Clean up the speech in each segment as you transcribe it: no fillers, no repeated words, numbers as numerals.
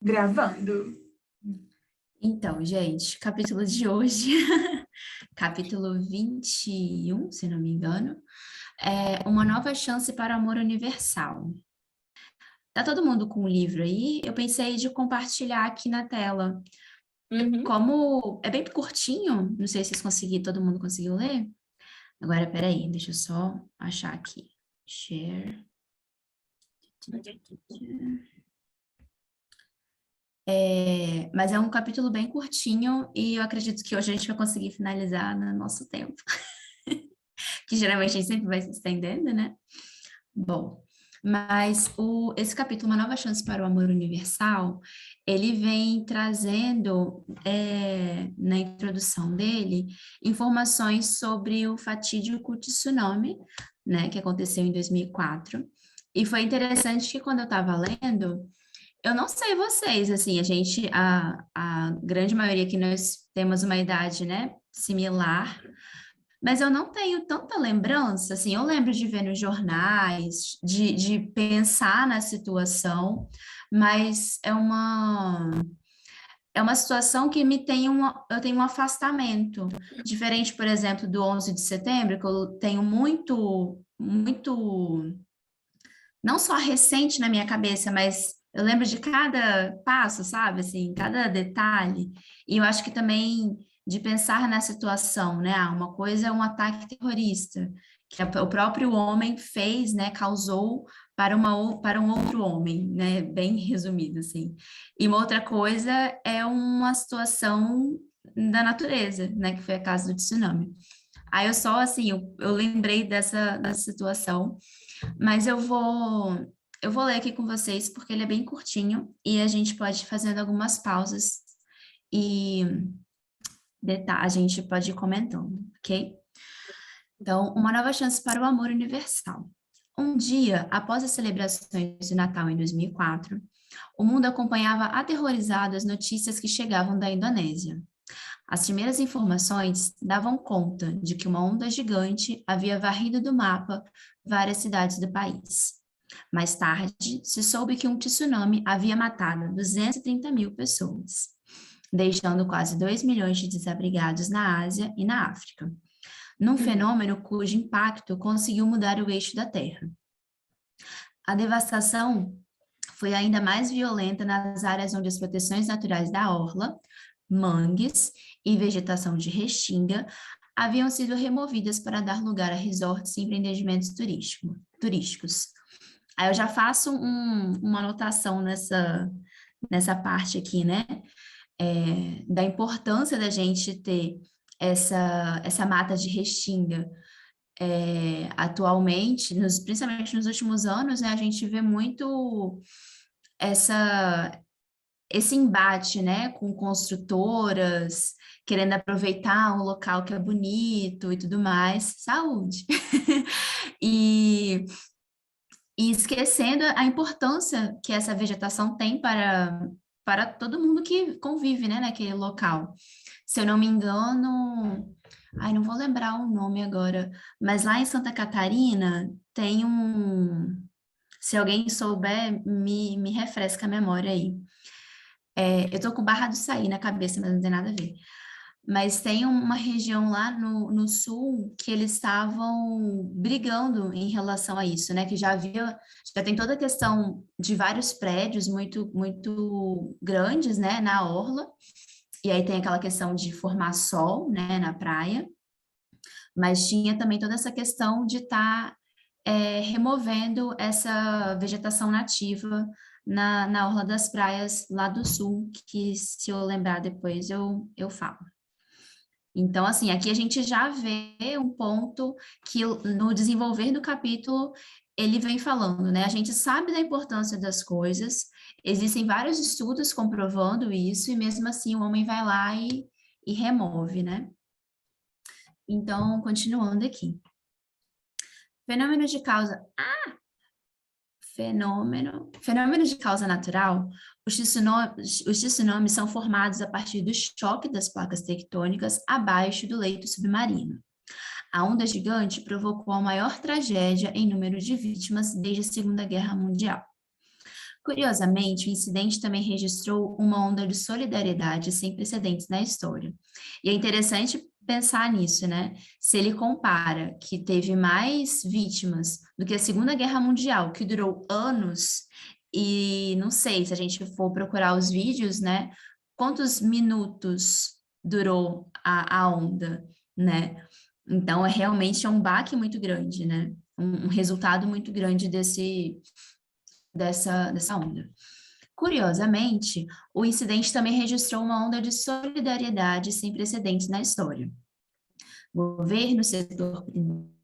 Gravando. Então, gente, capítulo de hoje, capítulo 21, se não me engano, é Uma Nova Chance para o Amor Universal. Tá todo mundo com o livro aí? Eu pensei de compartilhar aqui na tela. Uhum. Como é bem curtinho, não sei se todo mundo conseguiu ler. Agora, peraí, deixa eu só achar aqui. Share. Mas é um capítulo bem curtinho e eu acredito que hoje a gente vai conseguir finalizar no nosso tempo. Que geralmente a gente sempre vai se estendendo, né? Bom, mas esse capítulo, Uma Nova Chance para o Amor Universal, ele vem trazendo, na introdução dele, informações sobre o fatídico tsunami, né, que aconteceu em 2004. E foi interessante que quando eu estava lendo, eu não sei vocês, assim, a grande maioria que nós temos uma idade, né, similar, mas eu não tenho tanta lembrança, assim, eu lembro de ver nos jornais, de pensar na situação, mas é uma situação que eu tenho um afastamento, diferente, por exemplo, do 11 de setembro, que eu tenho muito, não só recente na minha cabeça, mas eu lembro de cada passo, sabe, assim, cada detalhe, e eu acho que também de pensar na situação, né? Uma coisa é um ataque terrorista que o próprio homem fez, né? Causou para um outro homem, né? Bem resumido, assim. E uma outra coisa é uma situação da natureza, né? Que foi a causa do tsunami. Aí eu só, assim, eu lembrei dessa situação, mas eu vou ler aqui com vocês porque ele é bem curtinho e a gente pode ir fazendo algumas pausas e a gente pode ir comentando, ok? Então, Uma Nova Chance para o Amor Universal. Um dia, após as celebrações de Natal em 2004, o mundo acompanhava aterrorizado as notícias que chegavam da Indonésia. As primeiras informações davam conta de que uma onda gigante havia varrido do mapa várias cidades do país. Mais tarde, se soube que um tsunami havia matado 230 mil pessoas, deixando quase 2 milhões de desabrigados na Ásia e na África, num fenômeno cujo impacto conseguiu mudar o eixo da Terra. A devastação foi ainda mais violenta nas áreas onde as proteções naturais da orla, mangues e vegetação de restinga haviam sido removidas para dar lugar a resorts e empreendimentos turísticos. Aí eu já faço uma anotação nessa parte aqui, né? Da importância da gente ter essa mata de restinga. Atualmente, principalmente nos últimos anos, né, a gente vê muito essa, esse embate, né, com construtoras querendo aproveitar um local que é bonito e tudo mais. Saúde! E, e esquecendo a importância que essa vegetação tem para todo mundo que convive, né, naquele local. Se eu não me engano, ai, não vou lembrar o nome agora, mas lá em Santa Catarina tem se alguém souber, me refresca a memória aí. Eu tô com Barra do Saí na cabeça, mas não tem nada a ver. Mas tem uma região lá no sul que eles estavam brigando em relação a isso, né? Que já tem toda a questão de vários prédios muito grandes, né? Na orla, e aí tem aquela questão de formar sol, né? Na praia, mas tinha também toda essa questão de estar removendo essa vegetação nativa na orla das praias lá do sul, que se eu lembrar depois eu falo. Então, assim, aqui a gente já vê um ponto que no desenvolver do capítulo ele vem falando, né? A gente sabe da importância das coisas, existem vários estudos comprovando isso, e mesmo assim o homem vai lá e remove, né? Então, continuando aqui. Fenômeno de causa. Fenômeno de causa natural, os tsunamis são formados a partir do choque das placas tectônicas abaixo do leito submarino. A onda gigante provocou a maior tragédia em número de vítimas desde a Segunda Guerra Mundial. Curiosamente, o incidente também registrou uma onda de solidariedade sem precedentes na história. E é interessante pensar nisso, né? Se ele compara que teve mais vítimas do que a Segunda Guerra Mundial, que durou anos, e não sei se a gente for procurar os vídeos, né? Quantos minutos durou a onda, né? Então, é realmente um baque muito grande, né? Um resultado muito grande dessa onda. Curiosamente, o incidente também registrou uma onda de solidariedade sem precedentes na história. Governo, setor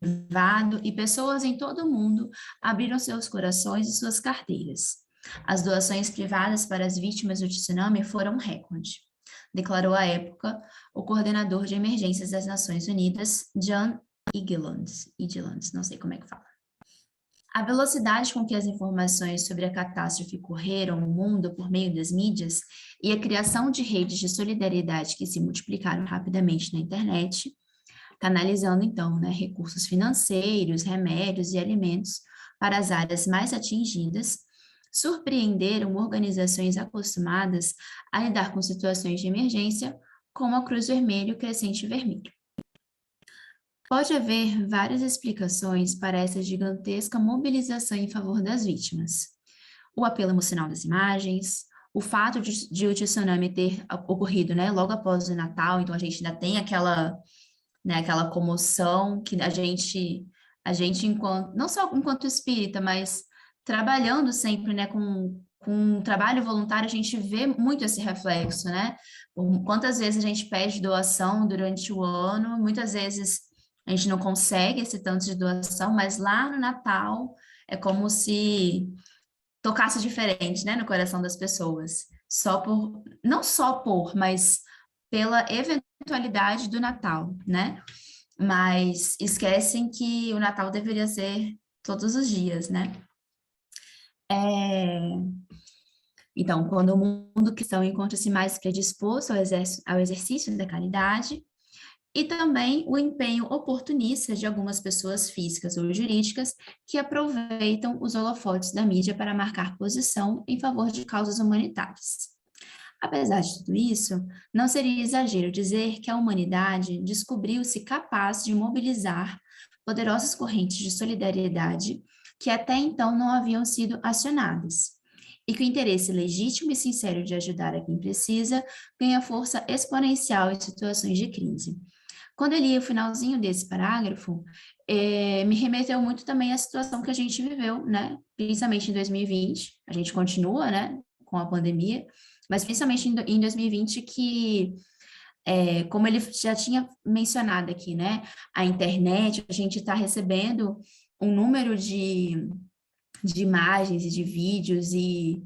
privado e pessoas em todo o mundo abriram seus corações e suas carteiras. As doações privadas para as vítimas do tsunami foram um recorde, declarou à época o coordenador de emergências das Nações Unidas, John Egeland, não sei como é que fala. A velocidade com que as informações sobre a catástrofe correram no mundo por meio das mídias e a criação de redes de solidariedade que se multiplicaram rapidamente na internet, canalizando então, né, recursos financeiros, remédios e alimentos para as áreas mais atingidas, surpreenderam organizações acostumadas a lidar com situações de emergência, como a Cruz Vermelha e o Crescente Vermelho. Pode haver várias explicações para essa gigantesca mobilização em favor das vítimas. O apelo emocional das imagens, o fato de o tsunami ter ocorrido, né, logo após o Natal, então a gente ainda tem aquela, né, aquela comoção que a gente enquanto, não só enquanto espírita, mas trabalhando sempre, né, com um trabalho voluntário, a gente vê muito esse reflexo, né? Quantas vezes a gente pede doação durante o ano, muitas vezes a gente não consegue esse tanto de doação, mas lá no Natal é como se tocasse diferente, né, no coração das pessoas. Não só por, mas pela eventualidade do Natal, né? Mas esquecem que o Natal deveria ser todos os dias, né? Então, quando o mundo cristão encontra-se mais predisposto ao exercício da caridade, e também o empenho oportunista de algumas pessoas físicas ou jurídicas que aproveitam os holofotes da mídia para marcar posição em favor de causas humanitárias. Apesar de tudo isso, não seria exagero dizer que a humanidade descobriu-se capaz de mobilizar poderosas correntes de solidariedade que até então não haviam sido acionadas, e que o interesse legítimo e sincero de ajudar a quem precisa ganha força exponencial em situações de crise. Quando eu li o finalzinho desse parágrafo, me remeteu muito também à situação que a gente viveu, né? Principalmente em 2020, a gente continua, né, com a pandemia, mas principalmente em 2020 que, como ele já tinha mencionado aqui, né, a internet, a gente está recebendo um número de imagens e de vídeos e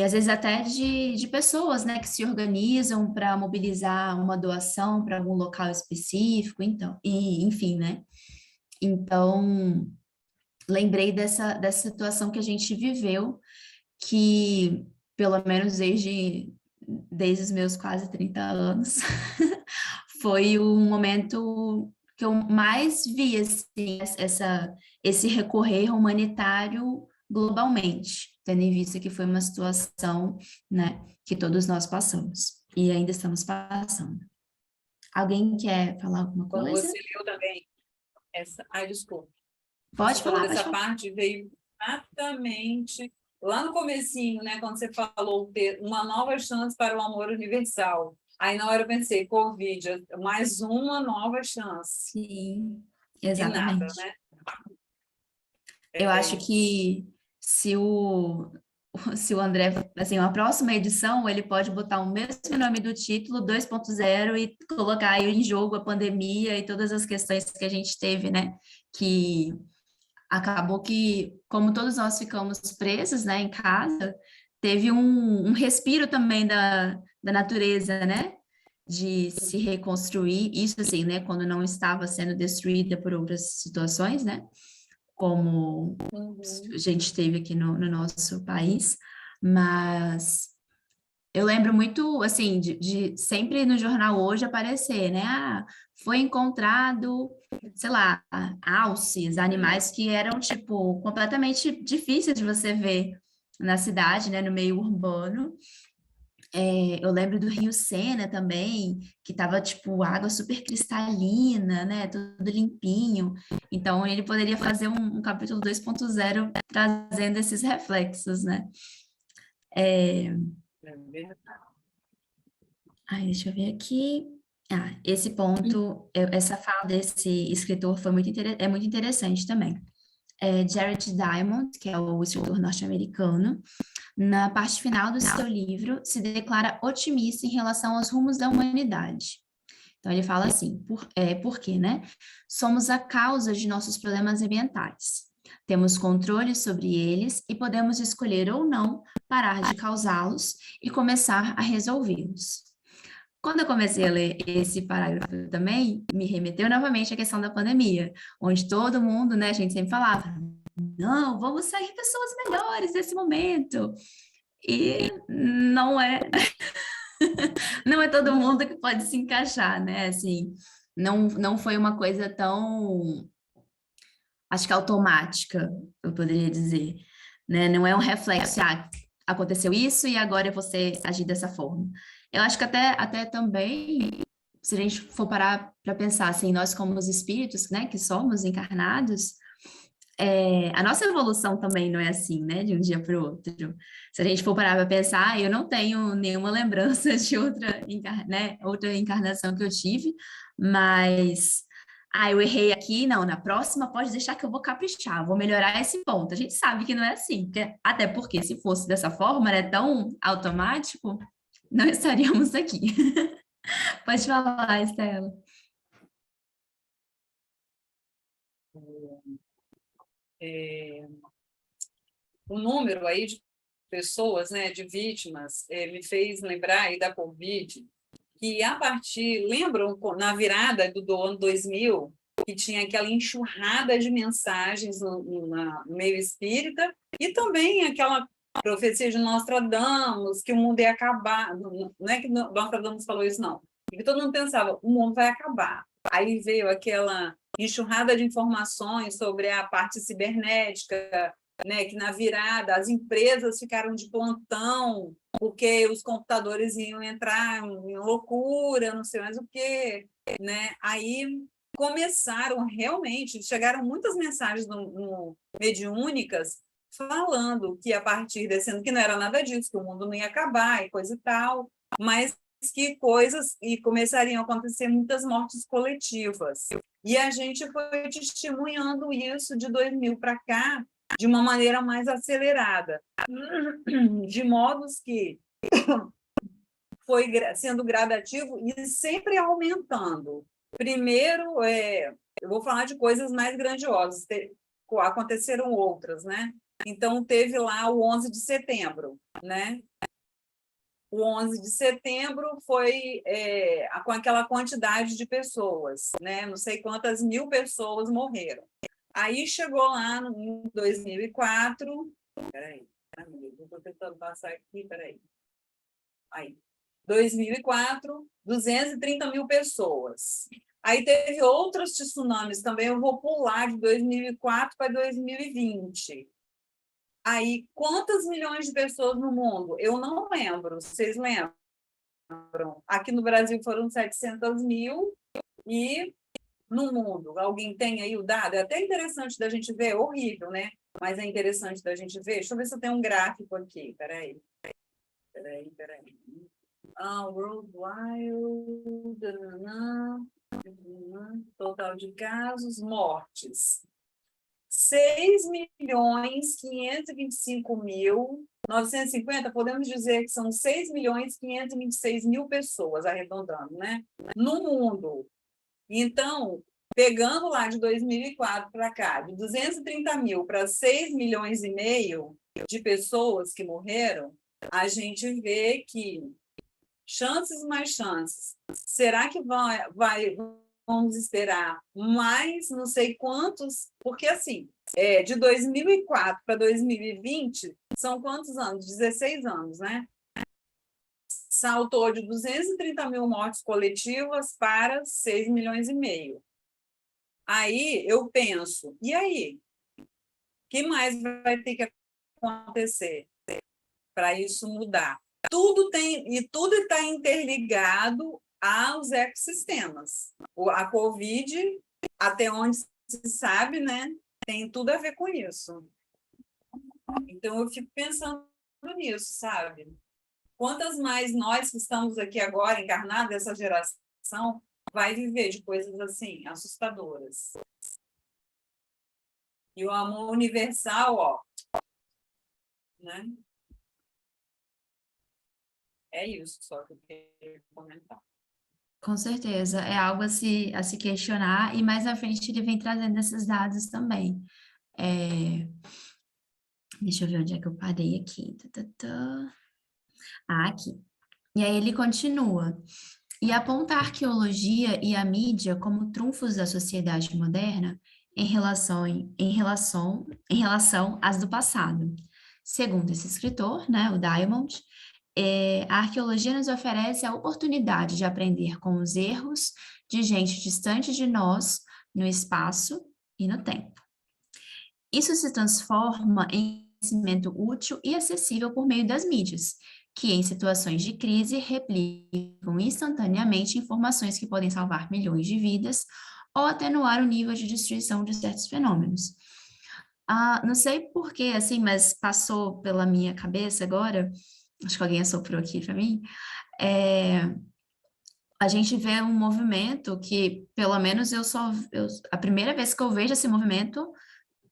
às vezes até de pessoas, né, que se organizam para mobilizar uma doação para algum local específico, então, e, enfim, né? Então, lembrei dessa situação que a gente viveu, que pelo menos desde os meus quase 30 anos, foi o momento que eu mais vi, assim, esse recorrer humanitário globalmente, tendo em vista que foi uma situação, né, que todos nós passamos e ainda estamos passando. Alguém quer falar alguma Quando coisa? você leu também essa... Ai, desculpa. Pode você falar, falou pode dessa falar. parte, veio exatamente lá no comecinho, né, quando você falou ter uma nova chance para o amor universal. Aí na hora eu pensei, Covid, mais uma nova chance. Sim, E nada, exatamente. né? Eu acho que se o André, assim, uma próxima edição, ele pode botar o mesmo nome do título, 2.0, e colocar aí em jogo a pandemia e todas as questões que a gente teve, né? Que acabou que, como todos nós ficamos presos, né, em casa, teve um respiro também da natureza, né? De se reconstruir, isso assim, né? Quando não estava sendo destruída por outras situações, né? Como a gente teve aqui no nosso país, mas eu lembro muito, assim, de sempre no jornal hoje aparecer, né? Ah, foi encontrado, sei lá, alces, animais que eram, tipo, completamente difíceis de você ver na cidade, né, no meio urbano. Eu lembro do Rio Sena também, que tava, tipo, água super cristalina, né, tudo limpinho. Então, ele poderia fazer um capítulo 2.0 trazendo esses reflexos, né? É verdade. Ai, deixa eu ver aqui. Esse ponto, essa fala desse escritor foi é muito interessante também. Jared Diamond, que é o escritor norte-americano, na parte final do seu livro, se declara otimista em relação aos rumos da humanidade. Então, ele fala assim, por quê, né? Somos a causa de nossos problemas ambientais. Temos controle sobre eles e podemos escolher ou não parar de causá-los e começar a resolvê-los. Quando eu comecei a ler esse parágrafo também, me remeteu novamente à questão da pandemia, onde todo mundo, né, a gente sempre falava, não, vamos sair pessoas melhores nesse momento. E não é, não é todo mundo que pode se encaixar, né? Assim, não foi uma coisa tão, acho que automática, eu poderia dizer, né? Não é um reflexo, aconteceu isso e agora você agir dessa forma. Eu acho que até também, se a gente for parar para pensar assim, nós como os espíritos, né, que somos encarnados, a nossa evolução também não é assim, né, de um dia para o outro. Se a gente for parar para pensar, eu não tenho nenhuma lembrança de outra encarnação que eu tive, mas eu errei aqui, não, na próxima pode deixar que eu vou caprichar, vou melhorar esse ponto. A gente sabe que não é assim, até porque se fosse dessa forma, né, tão automático, não estaríamos aqui. Pode falar, Estela. É, o número aí de pessoas, né, de vítimas, me fez lembrar aí da Covid, que a partir, lembram, na virada do ano 2000, que tinha aquela enxurrada de mensagens no meio espírita, e também aquela profecia de Nostradamus, que o mundo ia acabar. Não é que Nostradamus falou isso, não. Porque todo mundo pensava, o mundo vai acabar. Aí veio aquela enxurrada de informações sobre a parte cibernética, né, que na virada as empresas ficaram de plantão, porque os computadores iam entrar em loucura, não sei mais o quê, né? Aí começaram realmente, chegaram muitas mensagens no Mediúnicas falando que a partir desse ano, que não era nada disso, que o mundo não ia acabar e coisa e tal, mas que coisas, e começariam a acontecer muitas mortes coletivas. E a gente foi testemunhando isso de 2000 para cá, de uma maneira mais acelerada, de modos que foi sendo gradativo e sempre aumentando. Primeiro, eu vou falar de coisas mais grandiosas, aconteceram outras, né? Então, teve lá o 11 de setembro, né? O 11 de setembro foi com aquela quantidade de pessoas, né? Não sei quantas mil pessoas morreram. Aí chegou lá em 2004, peraí, estou tentando passar aqui, peraí. Aí, 2004, 230 mil pessoas. Aí teve outros tsunamis também, eu vou pular de 2004 para 2020. Aí, quantas milhões de pessoas no mundo? Eu não lembro, vocês lembram? Aqui no Brasil foram 700 mil e no mundo, alguém tem aí o dado? É até interessante da gente ver, horrível, né? Mas é interessante da gente ver. Deixa eu ver se eu tenho um gráfico aqui, peraí. Worldwide, total de casos, mortes. 6.525.950, podemos dizer que são 6.526.000 pessoas, arredondando, né? No mundo. Então, pegando lá de 2004 para cá, de 230 mil para 6,5 milhões de pessoas que morreram, a gente vê que chances mais chances. Será que vamos esperar mais não sei quantos? Porque, assim, de 2004 para 2020, são quantos anos? 16 anos, né? Saltou de 230 mil mortes coletivas para 6,5 milhões. Aí eu penso, e aí? O que mais vai ter que acontecer? para isso mudar. Tudo está interligado aos ecossistemas. A Covid, até onde se sabe, né, tem tudo a ver com isso. Então, eu fico pensando nisso, sabe? Quantas mais nós que estamos aqui agora, encarnados, essa geração, vai viver de coisas assim, assustadoras. E o amor universal, ó, né? É isso só que eu queria comentar. Com certeza, é algo a se questionar, e mais à frente ele vem trazendo esses dados também. Deixa eu ver onde é que eu parei aqui. Aqui. E aí ele continua. E aponta a arqueologia e a mídia como trunfos da sociedade moderna em relação às do passado. Segundo esse escritor, né, o Diamond, a arqueologia nos oferece a oportunidade de aprender com os erros de gente distante de nós no espaço e no tempo. Isso se transforma em conhecimento útil e acessível por meio das mídias, que em situações de crise replicam instantaneamente informações que podem salvar milhões de vidas ou atenuar o nível de destruição de certos fenômenos. Não sei por que, assim, mas passou pela minha cabeça agora, acho que alguém assoprou aqui para mim, a gente vê um movimento que, pelo menos a primeira vez que eu vejo esse movimento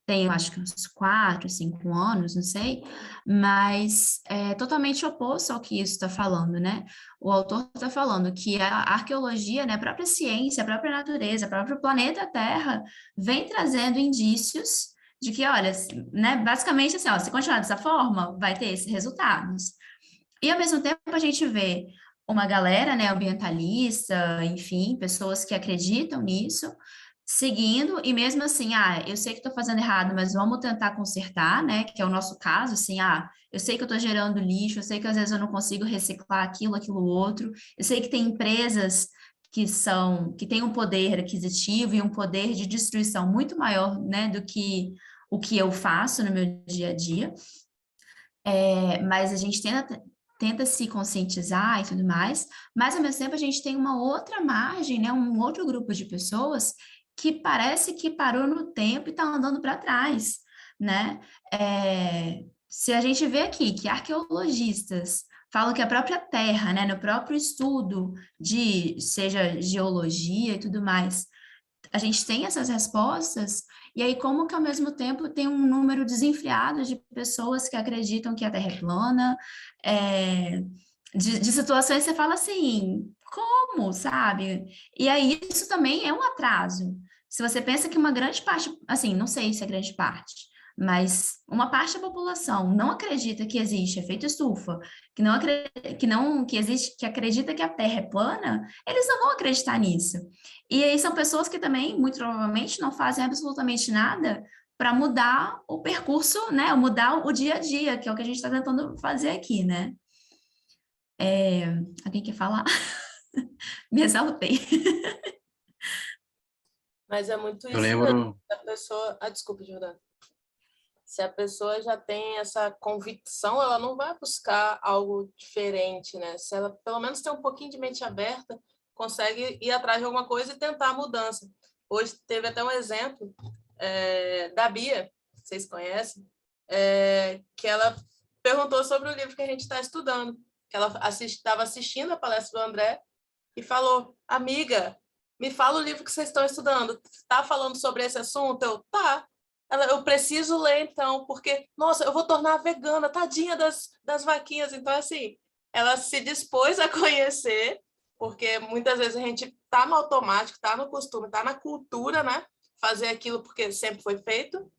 tem, eu acho que uns 4, 5 anos, não sei, mas é totalmente oposto ao que isso está falando, né? O autor está falando que a arqueologia, né, a própria ciência, a própria natureza, o próprio planeta Terra vem trazendo indícios de que, olha, né, basicamente assim, ó, se continuar dessa forma, vai ter esses resultados. E ao mesmo tempo a gente vê uma galera, né, ambientalista, enfim, pessoas que acreditam nisso, seguindo, e mesmo assim, eu sei que estou fazendo errado, mas vamos tentar consertar, né, que é o nosso caso, assim, eu sei que eu estou gerando lixo, eu sei que às vezes eu não consigo reciclar aquilo outro, eu sei que tem empresas que têm um poder aquisitivo e um poder de destruição muito maior, né, do que o que eu faço no meu dia a dia, mas a gente tenta se conscientizar e tudo mais, mas ao mesmo tempo a gente tem uma outra margem, né, um outro grupo de pessoas que parece que parou no tempo e está andando para trás, né? Se a gente vê aqui que arqueologistas falam que a própria Terra, né, no próprio estudo seja geologia e tudo mais, a gente tem essas respostas, e aí como que ao mesmo tempo tem um número desenfreado de pessoas que acreditam que a Terra é plana, de situações que você fala assim, como, sabe? E aí isso também é um atraso. Se você pensa que uma grande parte, assim, não sei se é grande parte, mas uma parte da população não acredita que existe efeito estufa, que acredita que a Terra é plana, eles não vão acreditar nisso. E aí são pessoas que também, muito provavelmente, não fazem absolutamente nada para mudar o percurso, né? Mudar o dia a dia, que é o que a gente está tentando fazer aqui, né? Alguém quer falar? Me exaltei. Mas é muito Eu isso lembro, mesmo. A pessoa... desculpa, Jordana. Se a pessoa já tem essa convicção, ela não vai buscar algo diferente, né? Se ela, pelo menos, tem um pouquinho de mente aberta, consegue ir atrás de alguma coisa e tentar a mudança. Hoje teve até um exemplo da Bia, vocês conhecem, que ela perguntou sobre o livro que a gente está estudando, que ela estava assistindo a palestra do André e falou, amiga, me fala o livro que vocês estão estudando, está falando sobre esse assunto? Tá. Eu preciso ler, então, porque, nossa, eu vou tornar vegana, tadinha das vaquinhas. Então, assim, ela se dispôs a conhecer, porque muitas vezes a gente está no automático, está no costume, está na cultura, né? Fazer aquilo porque sempre foi feito,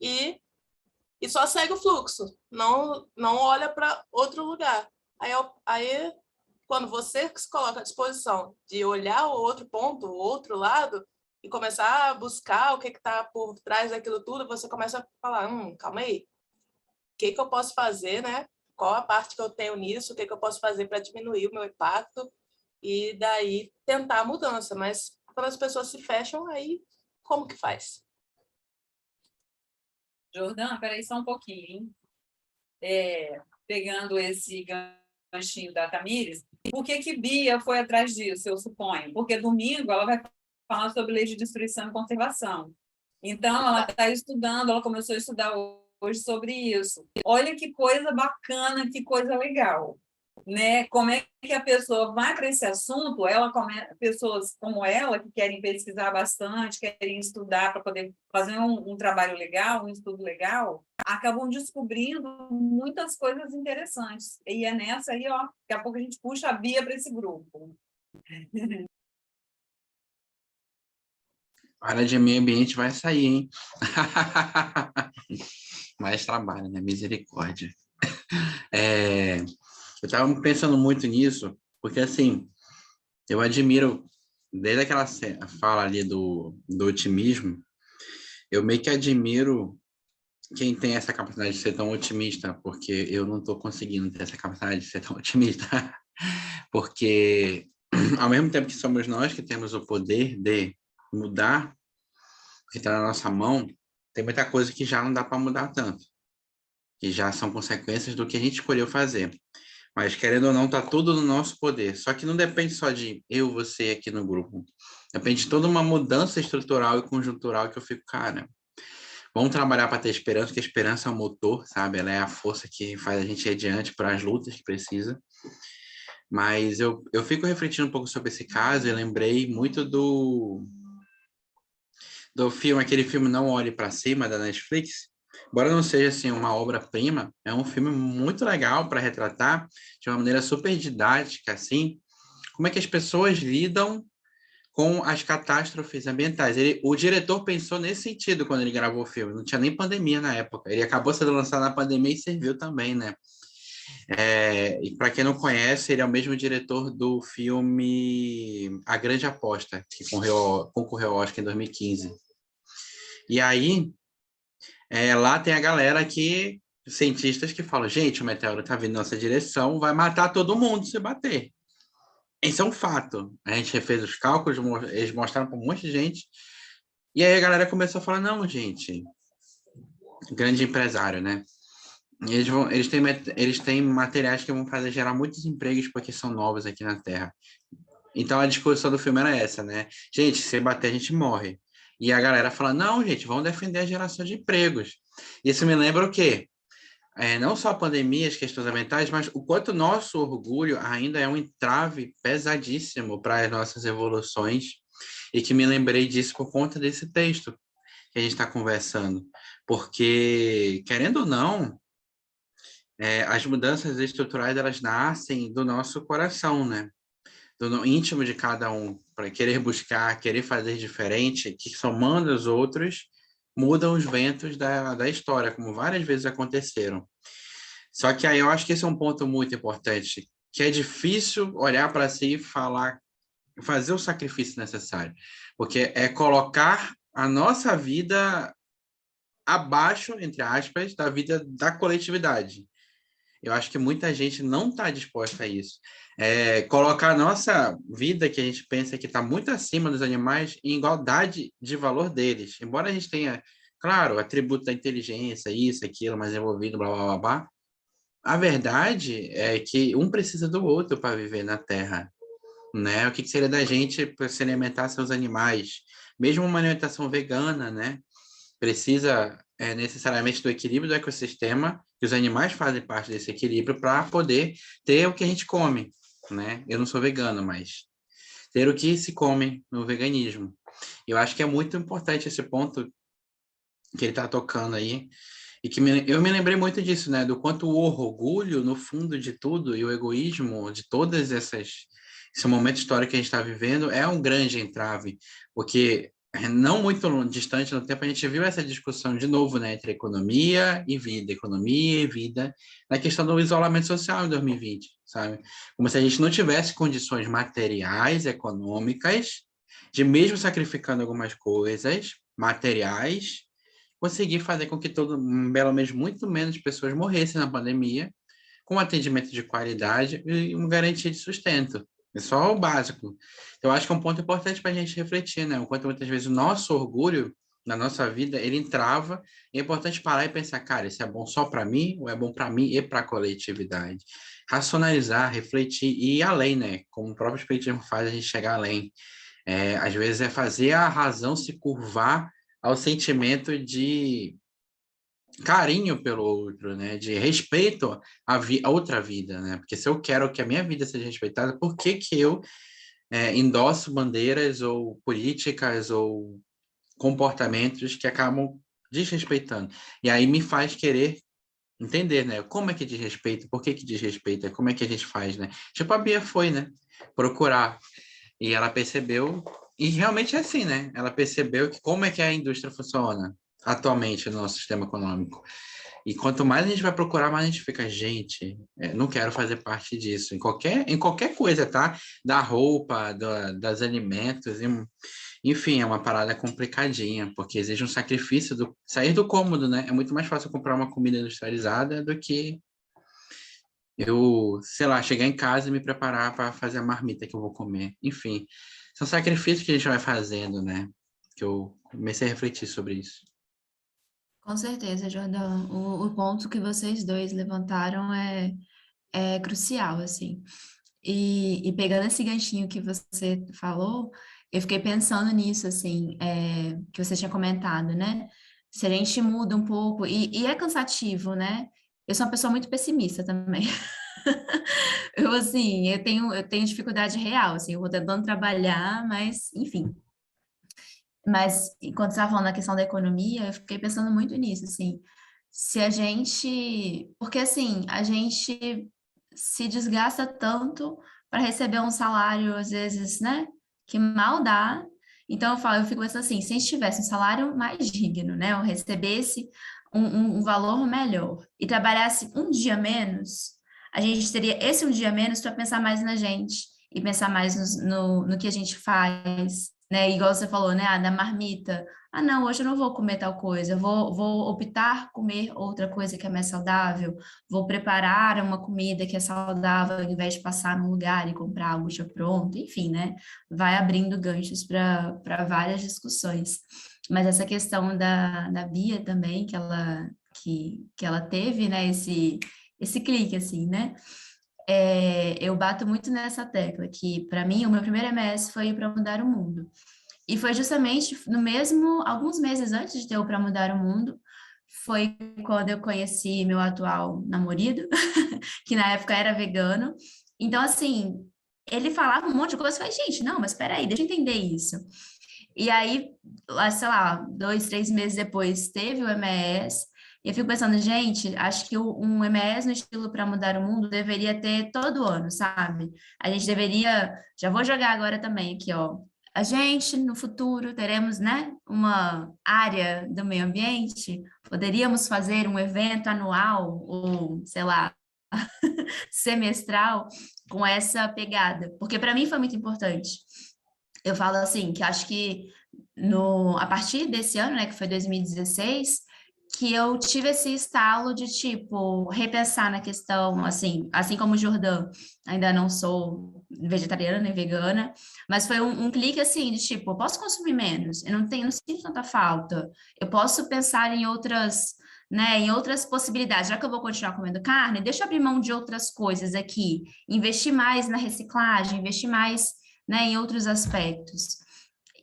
e só segue o fluxo, não olha para outro lugar. Aí, quando você se coloca à disposição de olhar o outro ponto, o outro lado, e começar a buscar o que está por trás daquilo tudo, você começa a falar, calma aí, o que eu posso fazer, né? Qual a parte que eu tenho nisso, o que eu posso fazer para diminuir o meu impacto, e daí tentar a mudança. Mas quando as pessoas se fecham, aí como que faz? Jordana, peraí só um pouquinho, hein? pegando esse ganchinho da Tamires, por que que Bia foi atrás disso, eu suponho? Porque domingo ela vai falar sobre lei de destruição e conservação. Então, ela está estudando, ela começou a estudar hoje sobre isso. Olha que coisa bacana, que coisa legal. Né? Como é que a pessoa vai para esse assunto? Pessoas como ela, que querem pesquisar bastante, querem estudar para poder fazer um trabalho legal, um estudo legal, acabam descobrindo muitas coisas interessantes. E é nessa aí, ó, daqui a pouco a gente puxa a Bia para esse grupo. A área de meio ambiente vai sair, hein? Mais trabalho, né? Misericórdia. Eu estava pensando muito nisso, porque, assim, eu admiro, desde aquela fala ali do otimismo, eu meio que admiro quem tem essa capacidade de ser tão otimista, porque eu não estou conseguindo ter essa capacidade de ser tão otimista. Porque, ao mesmo tempo que somos nós que temos o poder de mudar o que está na nossa mão, tem muita coisa que já não dá para mudar tanto, que já são consequências do que a gente escolheu fazer. Mas, querendo ou não, está tudo no nosso poder. Só que não depende só de eu, você aqui no grupo. Depende de toda uma mudança estrutural e conjuntural que eu fico, cara, vamos trabalhar para ter esperança, porque a esperança é o motor, sabe? Ela é a força que faz a gente ir adiante para as lutas que precisa. Mas eu fico refletindo um pouco sobre esse caso e lembrei muito do filme, aquele filme Não Olhe para Cima, da Netflix. Embora não seja assim uma obra-prima, é um filme muito legal para retratar de uma maneira super didática, assim, como é que as pessoas lidam com as catástrofes ambientais. O diretor pensou nesse sentido quando ele gravou o filme. Não tinha nem pandemia na época. Ele acabou sendo lançado na pandemia e serviu também, né? E para quem não conhece, ele é o mesmo diretor do filme A Grande Aposta, que concorreu ao Oscar em 2015. E aí, lá tem a galera cientistas que falam, gente, o meteoro está vindo na nossa direção, vai matar todo mundo se bater. Isso é um fato. A gente fez os cálculos, eles mostraram para um monte de gente, e aí a galera começou a falar, não, gente, grande empresário, né? Eles têm materiais que vão gerar muitos empregos porque são novos aqui na Terra. Então a discussão do filme era essa, né? Gente, se bater a gente morre. E a galera fala, não, gente, vamos defender a geração de empregos. Isso me lembra o quê? Não só a pandemia, as questões ambientais, mas o quanto nosso orgulho ainda é um entrave pesadíssimo para as nossas evoluções, e que me lembrei disso por conta desse texto que a gente está conversando. Porque, querendo ou não, as mudanças estruturais, elas nascem do nosso coração, né? Do íntimo de cada um, para querer buscar, querer fazer diferente, que somando os outros, mudam os ventos da história, como várias vezes aconteceram. Só que aí eu acho que esse é um ponto muito importante, que é difícil olhar para si e falar, fazer o sacrifício necessário, porque é colocar a nossa vida abaixo, entre aspas, da vida da coletividade. Eu acho que muita gente não está disposta a isso. Colocar a nossa vida, que a gente pensa que está muito acima dos animais, em igualdade de valor deles. Embora a gente tenha, claro, atributo da inteligência, isso, aquilo, mais envolvido, blá, blá, blá, blá, a verdade é que um precisa do outro para viver na Terra, né? O que seria da gente para se alimentar seus animais? Mesmo uma alimentação vegana, né? Precisa necessariamente do equilíbrio do ecossistema, que os animais fazem parte desse equilíbrio para poder ter o que a gente come, né? Eu não sou vegano, mas ter o que se come no veganismo. Eu acho que é muito importante esse ponto que ele está tocando aí, e que eu me lembrei muito disso, né? Do quanto o orgulho, no fundo de tudo, e o egoísmo de todas esse momento histórico que a gente está vivendo é um grande entrave, porque não muito distante no tempo a gente viu essa discussão de novo, né, entre economia e vida, na questão do isolamento social em 2020, sabe? Como se a gente não tivesse condições materiais, econômicas, de mesmo sacrificando algumas coisas materiais, conseguir fazer com que pelo menos muito menos pessoas morressem na pandemia, com atendimento de qualidade e uma garantia de sustento. É só o básico. Então, eu acho que é um ponto importante para a gente refletir, né? O quanto muitas vezes o nosso orgulho na nossa vida, ele entrava, e é importante parar e pensar, cara, isso é bom só para mim ou é bom para mim e para a coletividade? Racionalizar, refletir e ir além, né? Como o próprio Espiritismo faz a gente chegar além. Às vezes é fazer a razão se curvar ao sentimento de carinho pelo outro, né? De respeito à outra vida, né? Porque se eu quero que a minha vida seja respeitada, por que que eu endosso bandeiras ou políticas ou comportamentos que acabam desrespeitando? E aí me faz querer entender, né? Como é que desrespeita? Por que que desrespeita? Como é que a gente faz, né? Tipo, a Bia foi, né? Procurar. E ela percebeu, e realmente é assim, né? Ela percebeu que como é que a indústria funciona atualmente no nosso sistema econômico. E quanto mais a gente vai procurar, mais a gente fica, gente, não quero fazer parte disso. Em qualquer coisa, tá? Da roupa, das alimentos, enfim, é uma parada complicadinha, porque exige um sacrifício do sair do cômodo, né? É muito mais fácil comprar uma comida industrializada do que eu, sei lá, chegar em casa e me preparar para fazer a marmita que eu vou comer. Enfim, são sacrifícios que a gente vai fazendo, né? Que eu comecei a refletir sobre isso. Com certeza, Jordão. O ponto que vocês dois levantaram é crucial, assim. E pegando esse ganchinho que você falou, eu fiquei pensando nisso, assim, que você tinha comentado, né? Se a gente muda um pouco, e é cansativo, né? Eu sou uma pessoa muito pessimista também. Eu, assim, eu tenho dificuldade real, assim, eu vou tentando trabalhar, mas, enfim. Mas, enquanto você estava falando da questão da economia, eu fiquei pensando muito nisso, assim. Se a gente... Porque, assim, a gente se desgasta tanto para receber um salário, às vezes, né? Que mal dá. Então, eu fico pensando assim, se a gente tivesse um salário mais digno, né? Ou recebesse um valor melhor e trabalhasse um dia menos, a gente teria esse um dia menos para pensar mais na gente e pensar mais no que a gente faz, né? Igual você falou, né? Da marmita. Ah, não, hoje eu não vou comer tal coisa, eu vou optar comer outra coisa que é mais saudável, vou preparar uma comida que é saudável, ao invés de passar num lugar e comprar algo já pronto, enfim, né? Vai abrindo ganchos para várias discussões. Mas essa questão da Bia também, que ela teve, né? Esse clique, assim, né? Eu bato muito nessa tecla, que para mim o meu primeiro MS foi para mudar o mundo. E foi justamente alguns meses antes de ter o Para Mudar o Mundo, foi quando eu conheci meu atual namorado, que na época era vegano. Então, assim, ele falava um monte de coisa, eu falei, gente, não, mas espera aí, deixa eu entender isso. E aí, sei lá, 2, 3 meses depois, teve o MS, e eu fico pensando, gente, acho que um MS no estilo Para Mudar o Mundo deveria ter todo ano, sabe? A gente deveria, já vou jogar agora também aqui, ó. A gente, no futuro, teremos, né, uma área do meio ambiente, poderíamos fazer um evento anual, ou, sei lá, semestral, com essa pegada, porque para mim foi muito importante. Eu falo assim, que acho que a partir desse ano, né, que foi 2016, que eu tive esse estalo de, tipo, repensar na questão, assim como o Jordão, ainda não sou vegetariana nem vegana, mas foi um clique, assim, de, tipo, eu posso consumir menos, eu não sinto tanta falta, eu posso pensar em outras, né, em outras possibilidades, já que eu vou continuar comendo carne, deixa eu abrir mão de outras coisas aqui, investir mais na reciclagem, investir mais, né, em outros aspectos.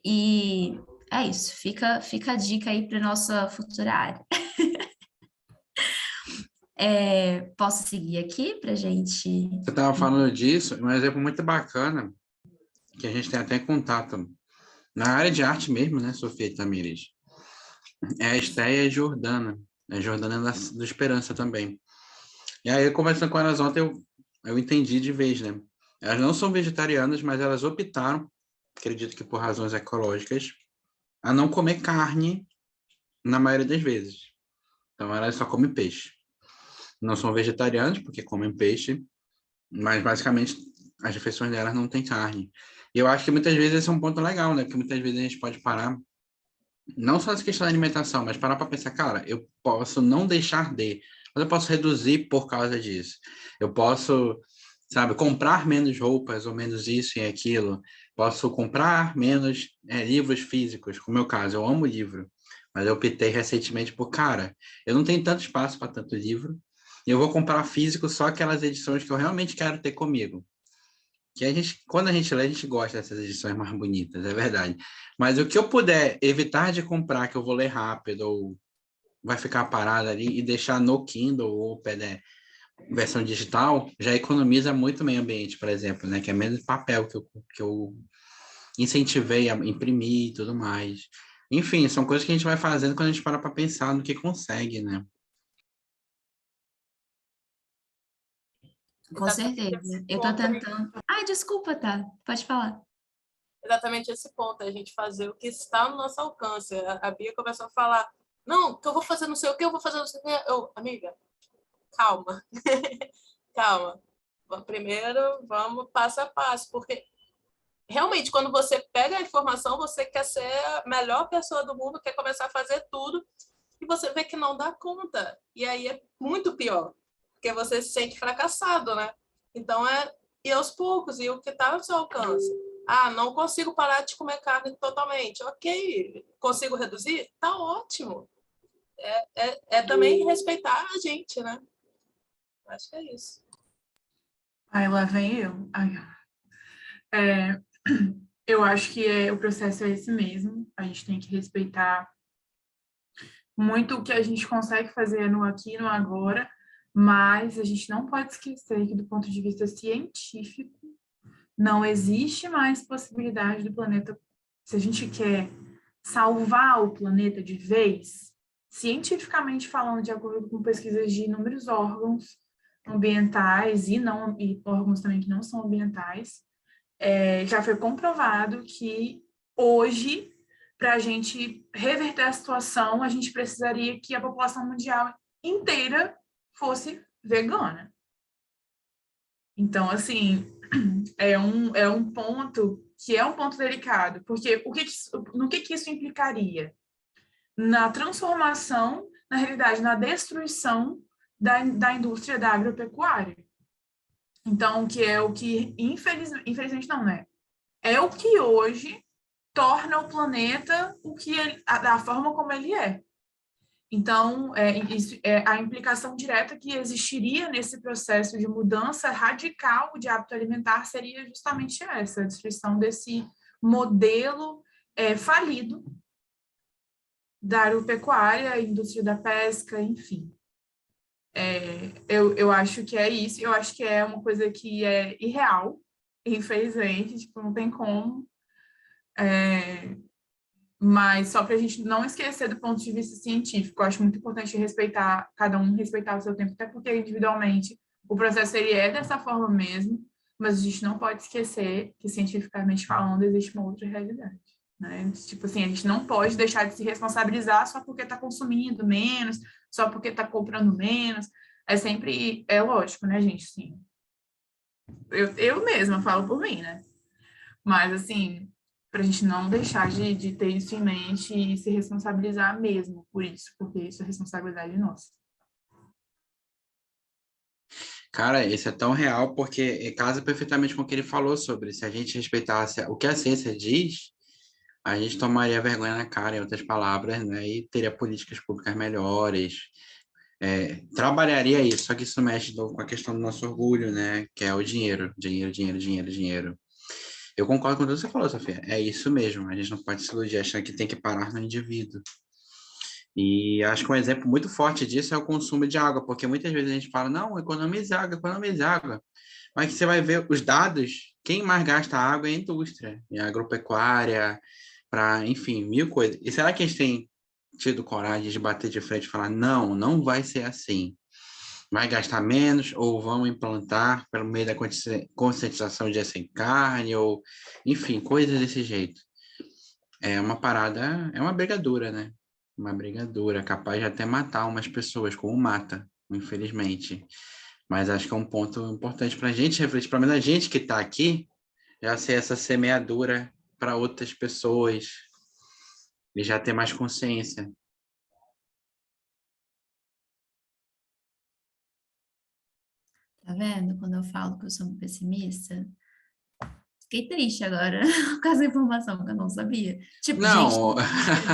E é isso, fica a dica aí para nossa futura área. Posso seguir aqui para gente. Você estava falando disso, um exemplo muito bacana, que a gente tem até contato na área de arte mesmo, né, Sofia Tamires? É a Estéia Jordana. A Jordana do Esperança também. E aí, conversando com elas ontem, eu entendi de vez, né? Elas não são vegetarianas, mas elas optaram, acredito que por razões ecológicas, a não comer carne na maioria das vezes. Então, elas só comem peixe. Não são vegetarianas, porque comem peixe, mas basicamente as refeições delas não têm carne. E eu acho que muitas vezes esse é um ponto legal, né? Porque muitas vezes a gente pode parar, não só essa questão da alimentação, mas parar para pensar, cara, eu posso não deixar de, mas eu posso reduzir por causa disso. Eu posso, sabe, comprar menos roupas ou menos isso e aquilo. Posso comprar menos livros físicos, como é o meu caso, eu amo livro. Mas eu optei recentemente por, cara, eu não tenho tanto espaço para tanto livro, e eu vou comprar físico só aquelas edições que eu realmente quero ter comigo. Que a gente, quando a gente lê, a gente gosta dessas edições mais bonitas, é verdade. Mas o que eu puder evitar de comprar, que eu vou ler rápido, ou vai ficar parado ali, e deixar no Kindle ou PDF, versão digital, já economiza muito meio ambiente, por exemplo, né? Que é menos papel que eu incentivei a imprimir e tudo mais. Enfim, são coisas que a gente vai fazendo quando a gente para pensar no que consegue, né? Com Exatamente certeza. esse Eu estou ponto aí. tentando. Ai, desculpa, tá? Pode falar. Exatamente esse ponto, a gente fazer o que está no nosso alcance. A Bia começou a falar, não, que eu vou fazer não sei o que, eu vou fazer não sei o que. Eu, amiga, calma, calma. Primeiro, vamos passo a passo, porque realmente, quando você pega a informação, você quer ser a melhor pessoa do mundo, quer começar a fazer tudo, e você vê que não dá conta. E aí é muito pior, porque você se sente fracassado, né? Então, é ir aos poucos, e o que está ao seu alcance. Ah, não consigo parar de comer carne totalmente. Ok, consigo reduzir? Tá ótimo. É também respeitar a gente, né? Acho que é isso. Aí lá vem eu. Ai, é, eu acho que o processo é esse mesmo. A gente tem que respeitar muito o que a gente consegue fazer no aqui e no agora, mas a gente não pode esquecer que, do ponto de vista científico, não existe mais possibilidade do planeta. Se a gente quer salvar o planeta de vez, cientificamente falando, de acordo com pesquisas de inúmeros órgãos ambientais e órgãos também que não são ambientais, já foi comprovado que hoje, para a gente reverter a situação, a gente precisaria que a população mundial inteira fosse vegana. Então, assim, é um ponto que é um ponto delicado, porque no que isso implicaria? Na transformação, na realidade, na destruição da indústria da agropecuária. Então, que é o que, infelizmente não, né? É o que hoje torna o planeta da forma como ele é. Então, isso é a implicação direta que existiria nesse processo de mudança radical de hábito alimentar seria justamente essa, a destruição desse modelo falido da agropecuária, indústria da pesca, enfim. Eu acho que é isso, eu acho que é uma coisa que é irreal, infelizmente, tipo, não tem como. Mas só para a gente não esquecer do ponto de vista científico, eu acho muito importante respeitar, cada um respeitar o seu tempo, até porque individualmente o processo ele é dessa forma mesmo, mas a gente não pode esquecer que cientificamente falando existe uma outra realidade, né? Tipo assim, a gente não pode deixar de se responsabilizar só porque está consumindo menos, só porque está comprando menos, é lógico, né, gente? Sim. Eu mesma falo por mim, né? Mas, assim, para a gente não deixar de ter isso em mente e se responsabilizar mesmo por isso, porque isso é responsabilidade nossa. Cara, isso é tão real porque casa perfeitamente com o que ele falou sobre se a gente respeitasse o que a ciência diz, a gente tomaria vergonha na cara, em outras palavras, né? E teria políticas públicas melhores, trabalharia isso, só que isso mexe com a questão do nosso orgulho, né? Que é o dinheiro, dinheiro, dinheiro, dinheiro, dinheiro. Eu concordo com tudo que você falou, Sofia. É isso mesmo. A gente não pode se iludir achando que tem que parar no indivíduo. E acho que um exemplo muito forte disso é o consumo de água, porque muitas vezes a gente fala, não, economize água, economize água. Mas você vai ver os dados, quem mais gasta água é a indústria, é a agropecuária, para, enfim, mil coisas. E será que a gente tem tido coragem de bater de frente e falar, não, não vai ser assim? Vai gastar menos ou vão implantar pelo meio da conscientização de sem carne ou, enfim, coisas desse jeito. É uma parada, é uma brigadura, né? Uma brigadura, capaz de até matar umas pessoas, como mata, infelizmente. Mas acho que é um ponto importante para a gente refletir, pelo menos a gente que está aqui, já ser essa semeadura para outras pessoas e já ter mais consciência. Tá vendo? Quando eu falo que eu sou pessimista, Fiquei triste agora com essa informação que eu não sabia. Tipo, gente, Não,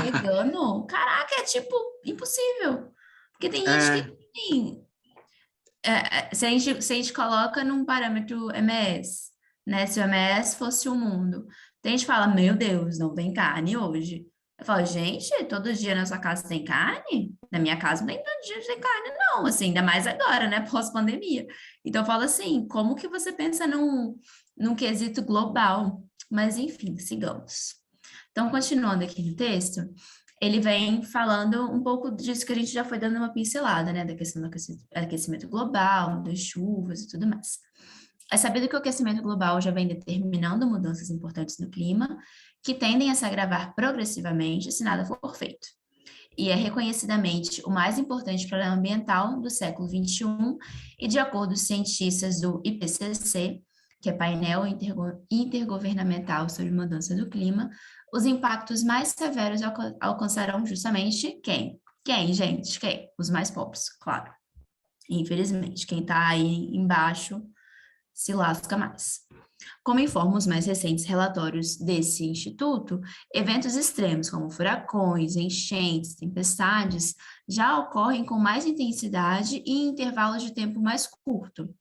vegano? Caraca, é tipo impossível. Porque tem gente que, é, assim, se a gente coloca num parâmetro MS, né? Se o MS fosse o mundo, tem gente que fala, meu Deus, não tem carne hoje. Eu falo, gente, todo dia na sua casa tem carne? Na minha casa nem todo dia tem carne, não, assim, ainda mais agora, né? Pós-pandemia. Então eu falo assim, como que você pensa num quesito global? Mas enfim, sigamos. Então, continuando aqui no texto, ele vem falando um pouco disso que a gente já foi dando uma pincelada, né, da questão do aquecimento global, das chuvas e tudo mais. É sabido que o aquecimento global já vem determinando mudanças importantes no clima, que tendem a se agravar progressivamente se nada for feito. E é reconhecidamente o mais importante problema ambiental do século XXI, e de acordo com cientistas do IPCC, que é Painel Intergovernamental sobre Mudança do Clima, os impactos mais severos alcançarão justamente quem? Quem, gente? Quem? Os mais pobres, claro. Infelizmente, quem está aí embaixo se lasca mais. Como informam os mais recentes relatórios desse instituto, eventos extremos como furacões, enchentes, tempestades já ocorrem com mais intensidade e em intervalos de tempo mais curto.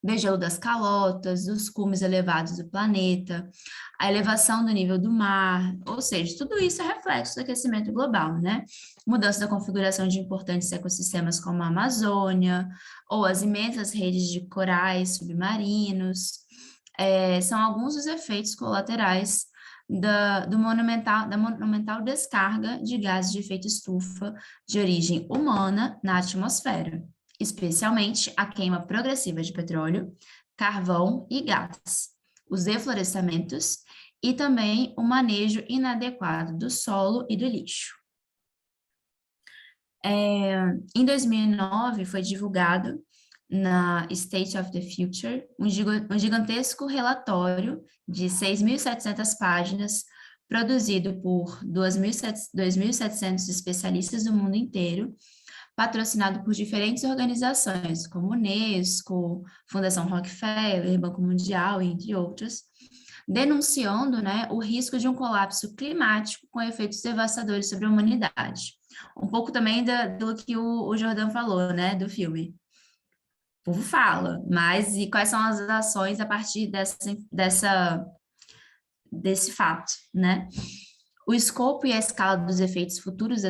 O degelo das calotas, dos cumes elevados do planeta, a elevação do nível do mar, ou seja, tudo isso é reflexo do aquecimento global, né? Mudança da configuração de importantes ecossistemas como a Amazônia, ou as imensas redes de corais submarinos, são alguns dos efeitos colaterais da monumental descarga de gases de efeito estufa de origem humana na atmosfera, especialmente a queima progressiva de petróleo, carvão e gás, os deflorestamentos e também o manejo inadequado do solo e do lixo. Em 2009, foi divulgado na State of the Future um gigantesco relatório de 6.700 páginas, produzido por 2.700 especialistas do mundo inteiro, patrocinado por diferentes organizações, como Unesco, Fundação Rockefeller, Banco Mundial, entre outras, denunciando, né, o risco de um colapso climático com efeitos devastadores sobre a humanidade. Um pouco também do que o Jordão falou, né, do filme. O povo fala, mas e quais são as ações a partir desse fato, né? O escopo e a escala dos efeitos futuros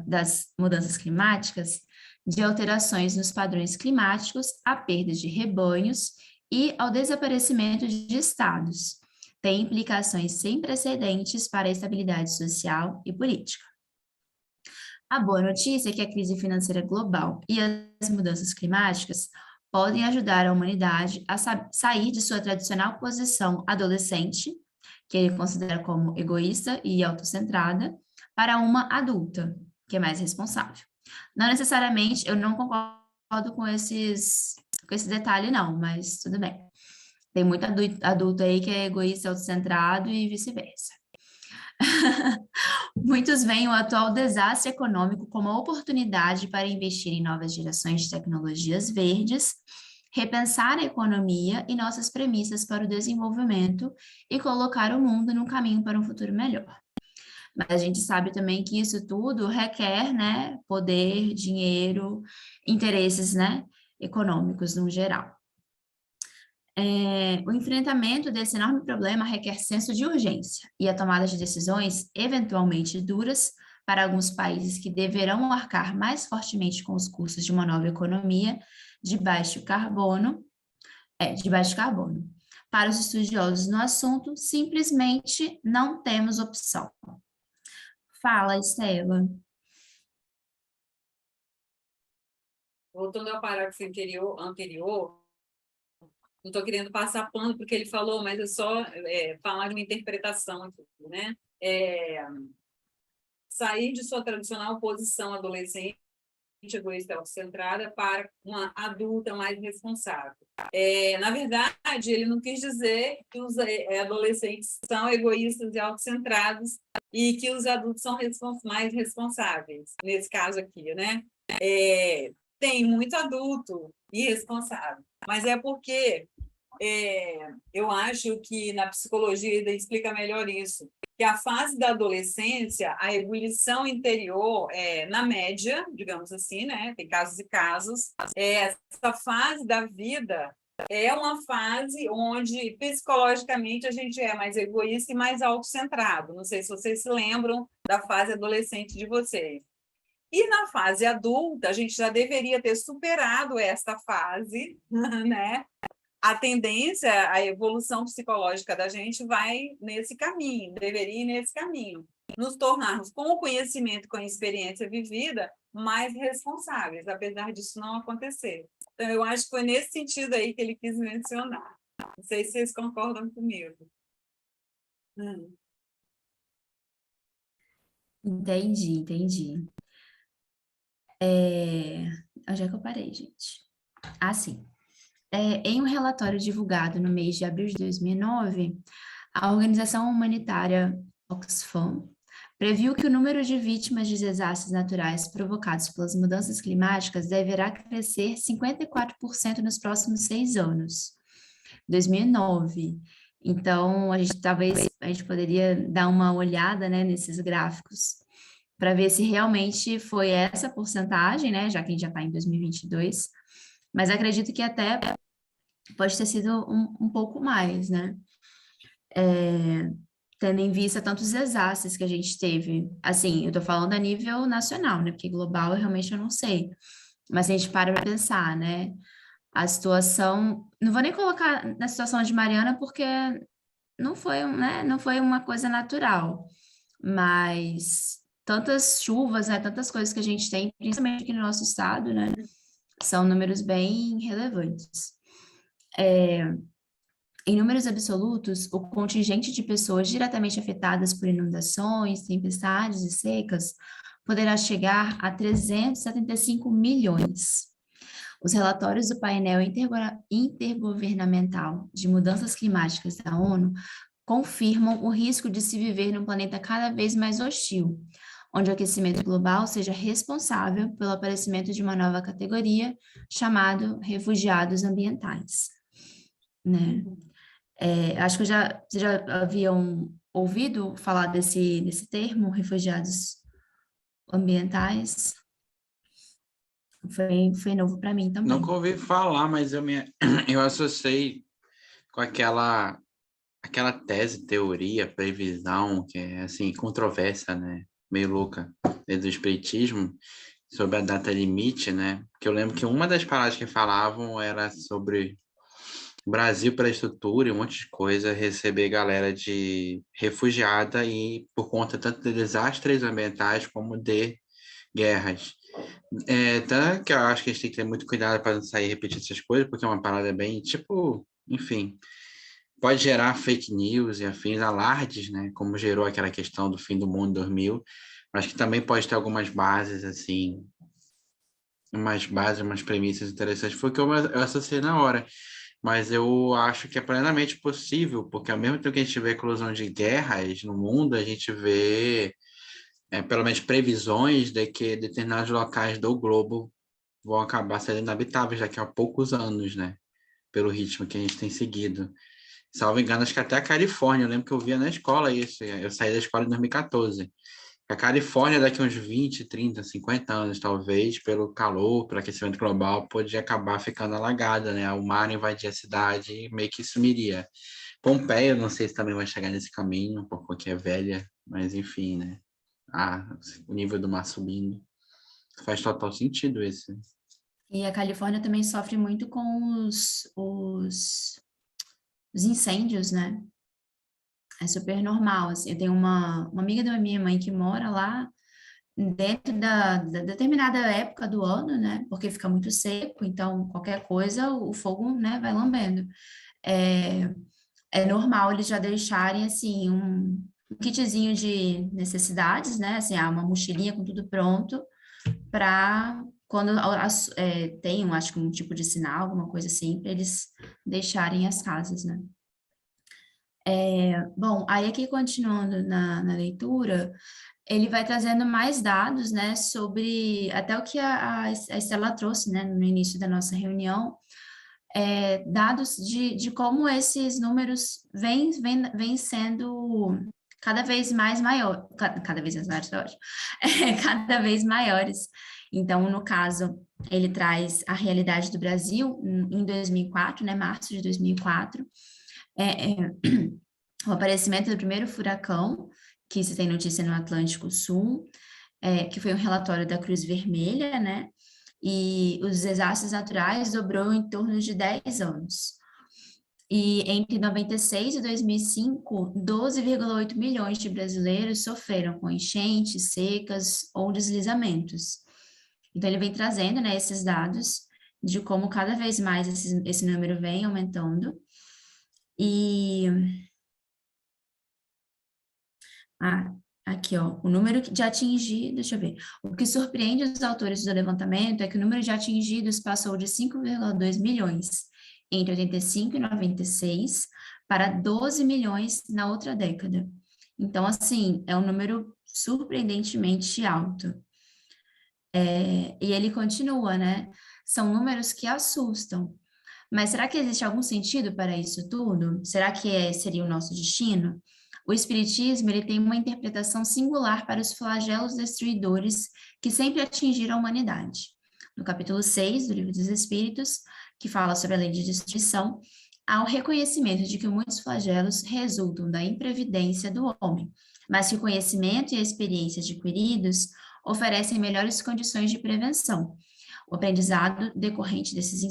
das mudanças climáticas, de alterações nos padrões climáticos, à perda de rebanhos e ao desaparecimento de estados, tem implicações sem precedentes para a estabilidade social e política. A boa notícia é que a crise financeira global e as mudanças climáticas podem ajudar a humanidade a sair de sua tradicional posição adolescente, que ele considera como egoísta e autocentrada, para uma adulta, que é mais responsável. Não necessariamente, eu não concordo com esse detalhe, não, mas tudo bem. Tem muito adulto aí que é egoísta, autocentrado e vice-versa. Muitos veem o atual desastre econômico como uma oportunidade para investir em novas gerações de tecnologias verdes, repensar a economia e nossas premissas para o desenvolvimento e colocar o mundo num caminho para um futuro melhor. Mas a gente sabe também que isso tudo requer, né, poder, dinheiro, interesses, né, econômicos no geral. O enfrentamento desse enorme problema requer senso de urgência e a tomada de decisões, eventualmente duras, para alguns países que deverão arcar mais fortemente com os custos de uma nova economia de baixo carbono. Para os estudiosos no assunto, simplesmente não temos opção. Fala, Estela. Voltando ao parágrafo anterior, não estou querendo passar pano porque ele falou, mas é só falar de uma interpretação aqui, né? Sair de sua tradicional posição adolescente, egoísta, autocentrada, para uma adulta mais responsável. Na verdade, ele não quis dizer que os adolescentes são egoístas e autocentrados e que os adultos são mais responsáveis, nesse caso aqui, né? Tem muito adulto irresponsável, mas é porque eu acho que na psicologia ainda explica melhor isso, que a fase da adolescência, a ebulição interior, na média, digamos assim, né? Tem casos e casos, essa fase da vida é uma fase onde psicologicamente a gente é mais egoísta e mais autocentrado. Não sei se vocês se lembram da fase adolescente de vocês. E na fase adulta, a gente já deveria ter superado esta fase, né? A tendência, a evolução psicológica da gente vai nesse caminho, deveria ir nesse caminho. Nos tornarmos, com o conhecimento, com a experiência vivida, mais responsáveis, apesar disso não acontecer. Então, eu acho que foi nesse sentido aí que ele quis mencionar. Não sei se vocês concordam comigo. Entendi. Onde é que eu parei, gente? Ah, sim. Em um relatório divulgado no mês de abril de 2009, a organização humanitária Oxfam previu que o número de vítimas de desastres naturais provocados pelas mudanças climáticas deverá crescer 54% nos próximos 6 anos. 2009. Então, talvez a gente poderia dar uma olhada, né, nesses gráficos para ver se realmente foi essa porcentagem, né, já que a gente já está em 2022, mas acredito que até pode ter sido um pouco mais, né? Tendo em vista tantos desastres que a gente teve. Assim, eu tô falando a nível nacional, né? Porque global eu realmente não sei. Mas se a gente para pensar, né? A situação... Não vou nem colocar na situação de Mariana, porque não foi, né? Não foi uma coisa natural. Mas tantas chuvas, né? Tantas coisas que a gente tem, principalmente aqui no nosso estado, né? São números bem relevantes. Em números absolutos, o contingente de pessoas diretamente afetadas por inundações, tempestades e secas poderá chegar a 375 milhões. Os relatórios do painel intergovernamental de mudanças climáticas da ONU confirmam o risco de se viver num planeta cada vez mais hostil, onde o aquecimento global seja responsável pelo aparecimento de uma nova categoria chamada refugiados ambientais, né? Acho que vocês já haviam ouvido falar desse termo, refugiados ambientais. Foi novo para mim também. Nunca ouvi falar, mas eu associei com aquela tese, teoria, previsão, que é, assim, controversa, né? Meio louca, do espiritismo, sobre a data limite, né? Porque eu lembro que uma das paradas que falavam era sobre Brasil para estrutura e um monte de coisa, receber galera de refugiada e por conta tanto de desastres ambientais como de guerras. Tanto que eu acho que a gente tem que ter muito cuidado para não sair repetindo essas coisas, porque é uma parada bem, tipo, enfim, pode gerar fake news e afins, alardes, né? Como gerou aquela questão do fim do mundo em 2000, mas que também pode ter algumas bases, assim, umas premissas interessantes. Foi o que eu associei na hora. Mas eu acho que é plenamente possível, porque ao mesmo tempo que a gente vê a eclosão de guerras no mundo, a gente vê, pelo menos, previsões de que determinados locais do globo vão acabar sendo inabitáveis daqui a poucos anos, né? Pelo ritmo que a gente tem seguido. Salvo engano, acho que até a Califórnia, eu lembro que eu via na escola isso, eu saí da escola em 2014. A Califórnia, daqui a uns 20, 30, 50 anos, talvez, pelo calor, pelo aquecimento global, podia acabar ficando alagada, né? O mar invadia a cidade e meio que sumiria. Pompeia, não sei se também vai chegar nesse caminho, porque é velha, mas enfim, né? O nível do mar subindo. Faz total sentido esse. E a Califórnia também sofre muito com os incêndios, né? É super normal, assim. Eu tenho uma amiga da minha mãe que mora lá dentro da determinada época do ano, né? Porque fica muito seco, então qualquer coisa o fogo, né, vai lambendo. É normal eles já deixarem, assim, um kitzinho de necessidades, né? Assim, uma mochilinha com tudo pronto para quando tem, acho que um tipo de sinal, alguma coisa assim, para eles deixarem as casas, né? Bom, aí aqui continuando na leitura, ele vai trazendo mais dados, né, sobre até o que a Estela trouxe, né, no início da nossa reunião, dados de como esses números vêm sendo cada vez mais maior, cada vez mais maiores, ótimo, cada vez maiores. Então, no caso, ele traz a realidade do Brasil em 2004, né, março de 2004, o aparecimento do primeiro furacão, que se tem notícia no Atlântico Sul, que foi um relatório da Cruz Vermelha, né, e os desastres naturais dobrou em torno de 10 anos. E entre 96 e 2005, 12,8 milhões de brasileiros sofreram com enchentes, secas ou deslizamentos. Então, ele vem trazendo, né, esses dados de como cada vez mais esse número vem aumentando. E... aqui, ó, o número de atingidos, deixa eu ver. O que surpreende os autores do levantamento é que o número de atingidos passou de 5,2 milhões entre 85 e 96 para 12 milhões na outra década. Então, assim, é um número surpreendentemente alto. E ele continua, né? São números que assustam. Mas será que existe algum sentido para isso tudo? Será que seria o nosso destino? O Espiritismo ele tem uma interpretação singular para os flagelos destruidores que sempre atingiram a humanidade. No capítulo 6 do Livro dos Espíritos, que fala sobre a lei de destruição, há o reconhecimento de que muitos flagelos resultam da imprevidência do homem, mas que o conhecimento e a experiência adquiridos oferecem melhores condições de prevenção. O aprendizado decorrente desses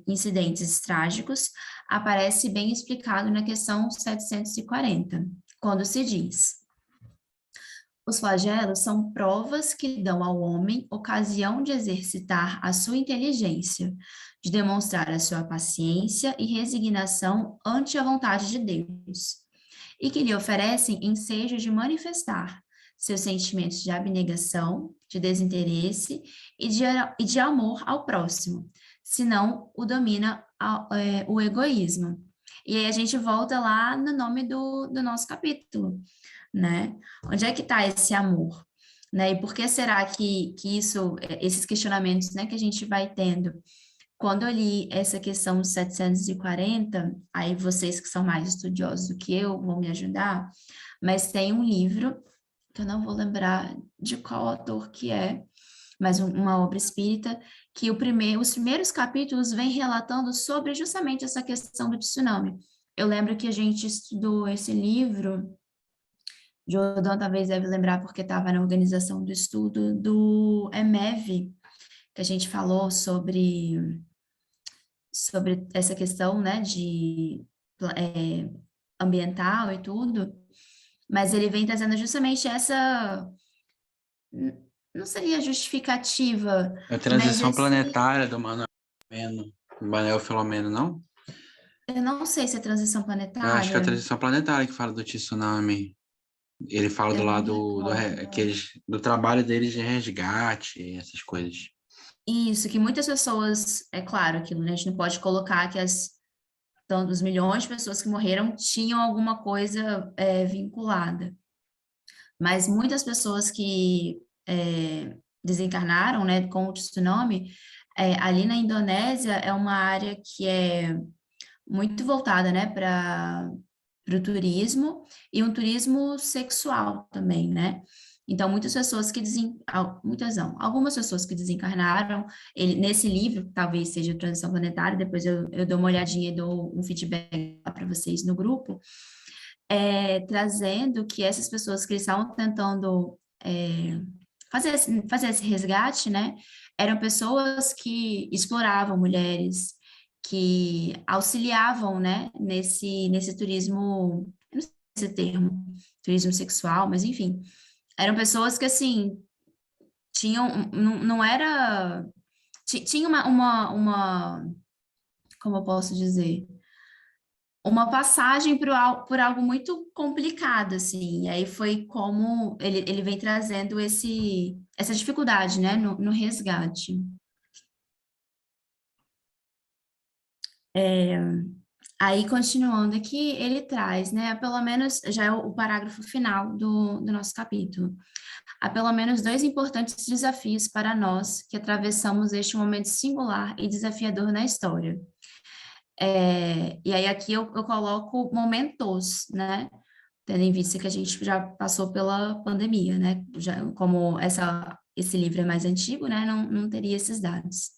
incidentes trágicos aparece bem explicado na questão 740, quando se diz: os flagelos são provas que dão ao homem ocasião de exercitar a sua inteligência, de demonstrar a sua paciência e resignação ante a vontade de Deus, e que lhe oferecem ensejo de manifestar seus sentimentos de abnegação, de desinteresse e de amor ao próximo, senão o domina o egoísmo. E aí a gente volta lá no nome do nosso capítulo, né? Onde é que está esse amor? Né? E por que será que esses questionamentos, né, que a gente vai tendo? Quando eu li essa questão 740, aí vocês que são mais estudiosos do que eu vão me ajudar, mas tem um livro, que eu não vou lembrar de qual autor que é, mas uma obra espírita, que os primeiros capítulos vêm relatando sobre justamente essa questão do tsunami. Eu lembro que a gente estudou esse livro, Jordão talvez deve lembrar porque estava na organização do estudo do EMEV, que a gente falou sobre essa questão, né, de ambiental e tudo, mas ele vem trazendo justamente essa, não seria justificativa, A transição mas planetária do Manuel Filomeno, não? eu não sei se é transição Eu acho que é a planetária, transição planetária que fala do tsunami. Ele fala eu do não lado recordo. do trabalho deles de resgate, essas coisas. Isso, que muitas pessoas, é claro, aquilo, né, a gente não pode colocar que tanto os milhões de pessoas que morreram tinham alguma coisa vinculada. Mas muitas pessoas que desencarnaram, né, com o tsunami, ali na Indonésia é uma área que é muito voltada, né, para o turismo e um turismo sexual também, né? Então, muitas pessoas muitas não, algumas pessoas que desencarnaram, nesse livro, talvez seja Transição Planetária, depois eu dou uma olhadinha e dou um feedback para vocês no grupo, trazendo que essas pessoas que estavam tentando fazer esse resgate, né, eram pessoas que exploravam mulheres, que auxiliavam, né, nesse turismo, eu não sei esse termo, turismo sexual, mas enfim, eram pessoas que, assim, tinham, não era, tinha como eu posso dizer, uma passagem por algo muito complicado, assim, e aí foi como ele vem trazendo essa dificuldade, né, no resgate. Aí, continuando aqui, ele traz, né, pelo menos, já é o parágrafo final do nosso capítulo. Há pelo menos 2 importantes desafios para nós que atravessamos este momento singular e desafiador na história. E aí aqui eu coloco momentos, né? Tendo em vista que a gente já passou pela pandemia, né? Já, como esse livro é mais antigo, né? Não teria esses dados.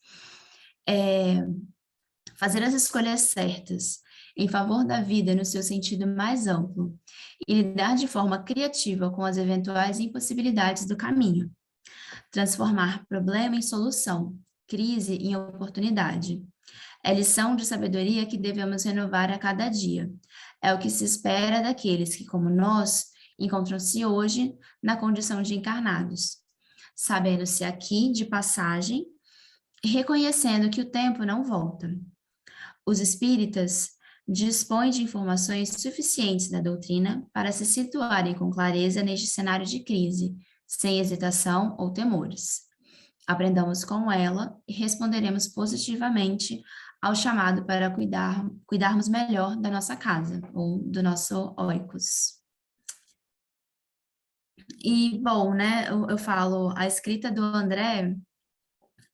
Fazer as escolhas certas em favor da vida no seu sentido mais amplo e lidar de forma criativa com as eventuais impossibilidades do caminho. Transformar problema em solução, crise em oportunidade. É lição de sabedoria que devemos renovar a cada dia. É o que se espera daqueles que, como nós, encontram-se hoje na condição de encarnados, sabendo-se aqui de passagem, reconhecendo que o tempo não volta. Os espíritas dispõem de informações suficientes da doutrina para se situarem com clareza neste cenário de crise, sem hesitação ou temores. Aprendamos com ela e responderemos positivamente ao chamado para cuidarmos melhor da nossa casa, ou do nosso oikos. E, bom, né, eu falo, a escrita do André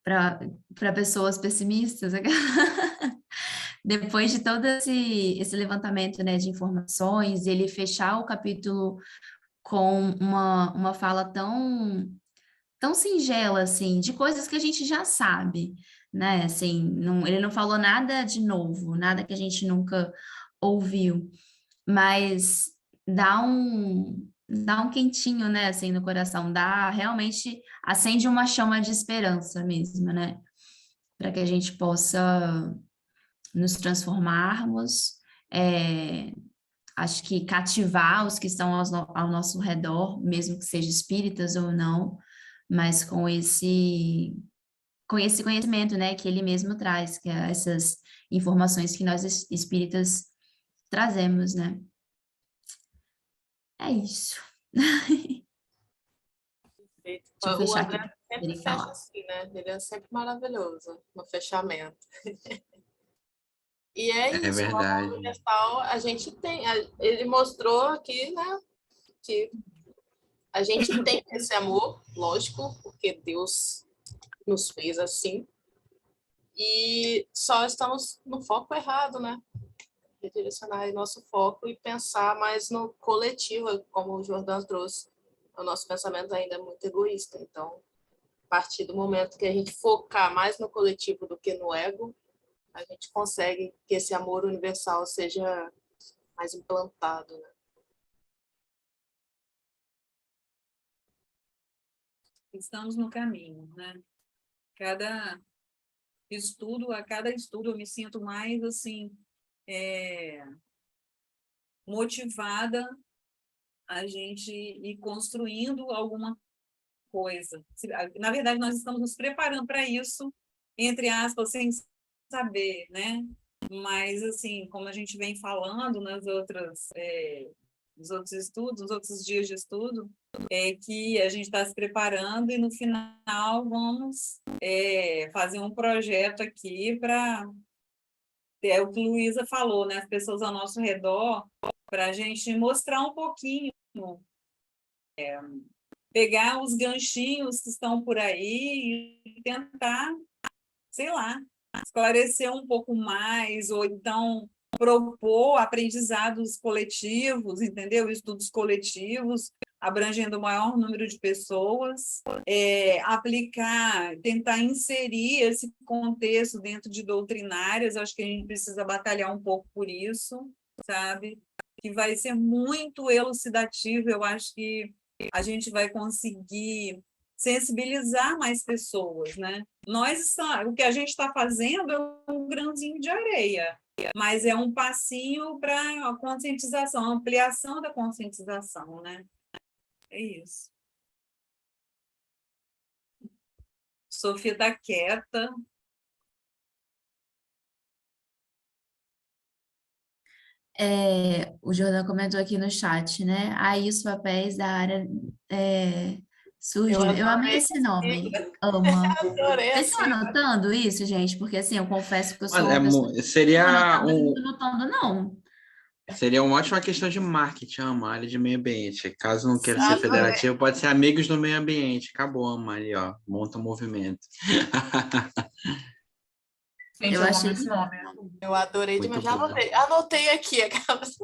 para pessoas pessimistas, depois de todo esse levantamento, né, de informações, ele fechar o capítulo com uma fala tão singela, assim, de coisas que a gente já sabe, né, assim, ele não falou nada de novo, nada que a gente nunca ouviu, mas dá um quentinho, né, assim, no coração, realmente acende uma chama de esperança mesmo, né, para que a gente possa nos transformarmos, acho que cativar os que estão ao nosso redor, mesmo que sejam espíritas ou não, mas com esse conhecimento, né, que ele mesmo traz, que é essas informações que nós espíritas trazemos, né? É isso. Perfeito. Deixa eu O fechar aqui André para sempre ele fecha falar. assim, né? Ele é sempre maravilhoso no fechamento. E é É isso, o amor verdade. universal, a gente tem, ele mostrou aqui, né, que a gente tem esse amor, lógico, porque Deus nos fez assim, e só estamos no foco errado, né? Redirecionar aí nosso foco e pensar mais no coletivo, como o Jordão trouxe. O nosso pensamento ainda é muito egoísta, então, a partir do momento que a gente focar mais no coletivo do que no ego, a gente consegue que esse amor universal seja mais implantado, né? Estamos no caminho, né? A cada estudo eu me sinto mais, assim, motivada a gente ir construindo alguma coisa. Na verdade, nós estamos nos preparando para isso, entre aspas, sem saber, né? Mas, assim, como a gente vem falando nos outros estudos, nos outros dias de estudo, é que a gente está se preparando e, no final, vamos fazer um projeto aqui para... É o que a Luísa falou, né? As pessoas ao nosso redor, para a gente mostrar um pouquinho, pegar os ganchinhos que estão por aí e tentar, sei lá, esclarecer um pouco mais, ou então propor aprendizados coletivos, entendeu? Estudos coletivos, abrangendo o maior número de pessoas, aplicar, tentar inserir esse contexto dentro de doutrinárias, acho que a gente precisa batalhar um pouco por isso, sabe? Que vai ser muito elucidativo, eu acho que a gente vai conseguir sensibilizar mais pessoas, né? O que a gente está fazendo é um grãozinho de areia, mas é um passinho para a conscientização, a ampliação da conscientização, né? É isso. Sofia está quieta. O Jordão comentou aqui no chat, né? Aí os papéis da área Eu surgindo. Eu amei adorei esse assim, nome. Ama. adorei Vocês estão assim. anotando isso, gente? Porque assim, eu confesso que eu sou Mano, uma pessoa que não seria anotando, mas não estou anotando, não. uma ótima questão de marketing, ama, área de meio ambiente. Caso não queira ser Sim. federativo, pode ser amigos do meio ambiente. Acabou, ama ali, ó. Monta um movimento. Gente, Eu eu achei amo esse nome. Eu adorei Muito demais. Já bom. anotei aqui aquelas.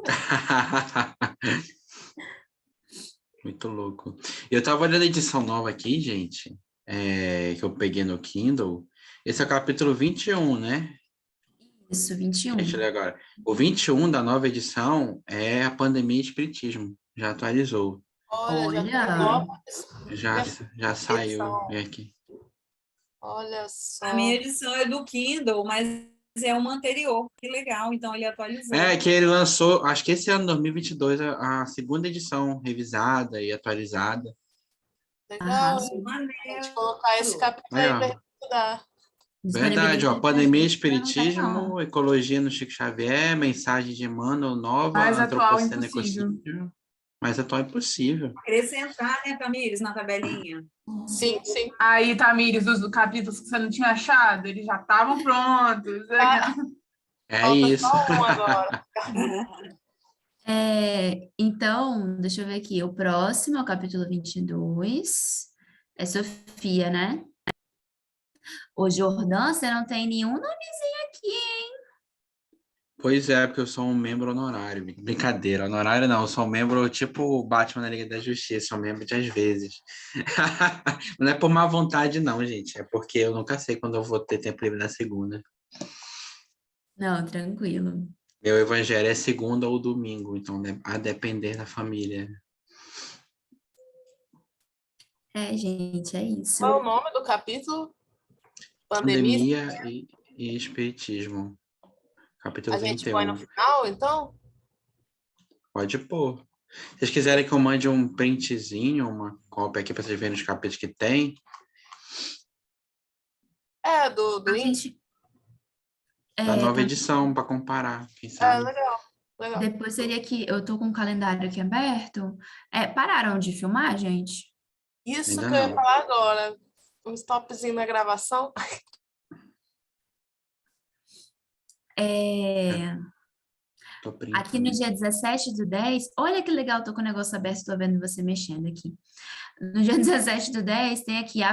Muito louco. Eu tava olhando a edição nova aqui, gente, que eu peguei no Kindle. Esse é o capítulo 21, né? Isso, Deixa eu 21. ler agora. O 21 da nova edição é a pandemia e espiritismo. Já atualizou. Olha, já tem Olha, nova Já, já saiu. edição. Vem aqui. Olha A só. minha edição é do Kindle, mas é uma anterior. Que legal, então ele atualizou. É que ele lançou, acho que esse ano, 2022, a segunda edição revisada e atualizada. Legal, arrasou. hein? Maneiro. A gente colocar esse capítulo Aí, aí ó. para estudar. Verdade, ó. Disponibilizei pra Pandemia e gente, pra não dar, não. espiritismo, ecologia no Chico Xavier, mensagem de Emmanuel, nova, Mais atual antropoceno impossível. ecocídio. Mais atual impossível. Acrescentar, né, Tamires, na tabelinha. Sim, sim. Aí, Tamires, os capítulos que você não tinha achado, eles já estavam prontos. Ah, É falta isso. só um agora. Então, deixa eu ver aqui. O próximo é o capítulo 22. É Sofia, né? Ô, Jordã, você não tem nenhum nomezinho aqui, hein? Pois é, porque eu sou um membro honorário. Brincadeira, honorário não, eu sou um membro tipo o Batman na Liga da Justiça, sou membro de às vezes. Não é por má vontade, não, gente. É porque eu nunca sei quando eu vou ter tempo livre na segunda. Não, tranquilo. Meu evangelho é segunda ou domingo, então a depender da família. Gente, é isso. Qual é o nome do capítulo? Pandemia. Pandemia e espiritismo. Capítulo A gente põe no 21. final, então? Pode pôr. Se vocês quiserem que eu mande um printzinho, uma cópia aqui para vocês verem os capítulos que tem. É, do A índio. gente, Da nova tá- edição para comparar, quem É, sabe. legal. Legal. depois seria que eu tô com o calendário aqui aberto. Pararam de filmar, gente? Isso Ainda que eu ia não. falar agora. Um stopzinho na gravação. Tô Aqui no printando. dia 17/10, olha que legal, tô com o negócio aberto, tô vendo você mexendo aqui. No dia 17/10 tem aqui a